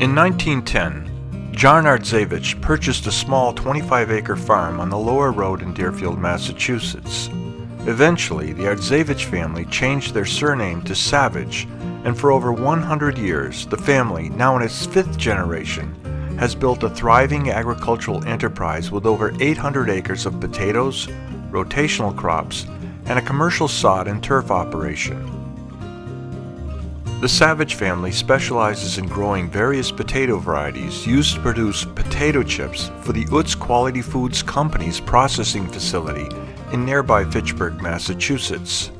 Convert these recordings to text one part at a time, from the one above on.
In 1910, John Ardzavich purchased a small 25-acre farm on the Lower Road in Deerfield, Massachusetts. Eventually, the Ardzavich family changed their surname to Savage, and for over 100 years, the family, now in its fifth generation, has built a thriving agricultural enterprise with over 800 acres of potatoes, rotational crops, and a commercial sod and turf operation. The Savage family specializes in growing various potato varieties used to produce potato chips for the Utz Quality Foods Company's processing facility in nearby Fitchburg, Massachusetts.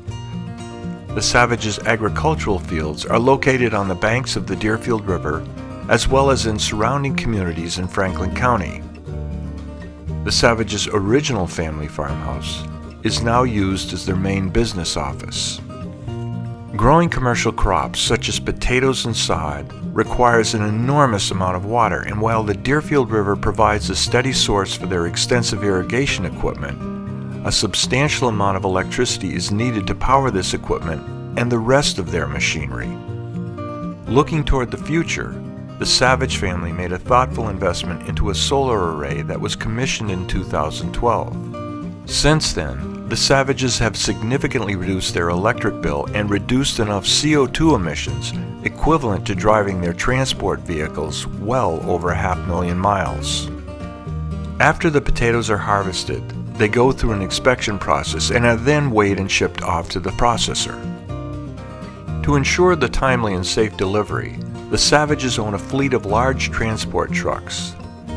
The Savage's agricultural fields are located on the banks of the Deerfield River, as well as in surrounding communities in Franklin County. The Savage's original family farmhouse is now used as their main business office. Growing commercial crops such as potatoes and sod requires an enormous amount of water, and while the Deerfield River provides a steady source for their extensive irrigation equipment, a substantial amount of electricity is needed to power this equipment and the rest of their machinery. Looking toward the future, the Savage family made a thoughtful investment into a solar array that was commissioned in 2012. Since then, the Savages have significantly reduced their electric bill and reduced enough CO2 emissions equivalent to driving their transport vehicles well over 500,000 miles. After the potatoes are harvested, they go through an inspection process and are then weighed and shipped off to the processor. To ensure the timely and safe delivery, the Savages own a fleet of large transport trucks.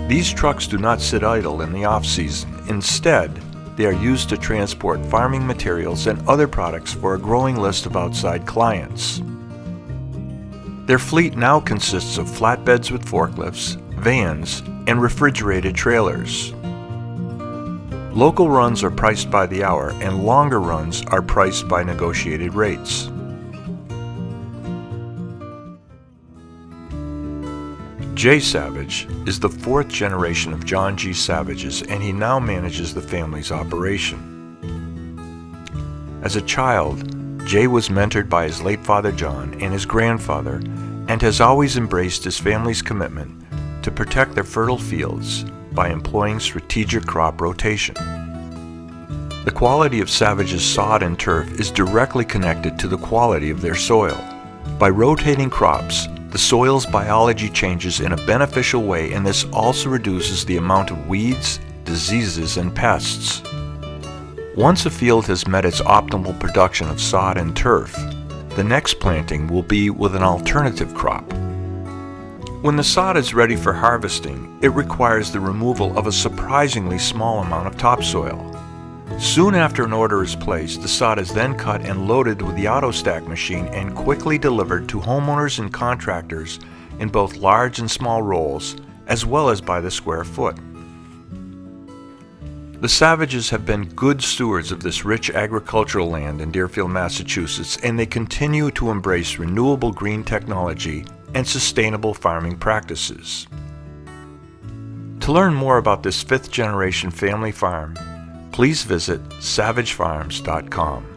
These trucks do not sit idle in the off-season. Instead, they are used to transport farming materials and other products for a growing list of outside clients. Their fleet now consists of flatbeds with forklifts, vans, and refrigerated trailers. Local runs are priced by the hour, and longer runs are priced by negotiated rates. Jay Savage is the fourth generation of John G. Savages, and he now manages the family's operation. As a child, Jay was mentored by his late father John and his grandfather, and has always embraced his family's commitment to protect their fertile fields by employing strategic crop rotation. The quality of Savage's sod and turf is directly connected to the quality of their soil. By rotating crops, the soil's biology changes in a beneficial way, and this also reduces the amount of weeds, diseases, and pests. Once a field has met its optimal production of sod and turf, the next planting will be with an alternative crop. When the sod is ready for harvesting, it requires the removal of a surprisingly small amount of topsoil. Soon after an order is placed, the sod is then cut and loaded with the AutoStack machine and quickly delivered to homeowners and contractors in both large and small rolls, as well as by the square foot. The Savages have been good stewards of this rich agricultural land in Deerfield, Massachusetts, and they continue to embrace renewable green technology and sustainable farming practices. To learn more about this fifth-generation family farm, please visit savagefarms.com.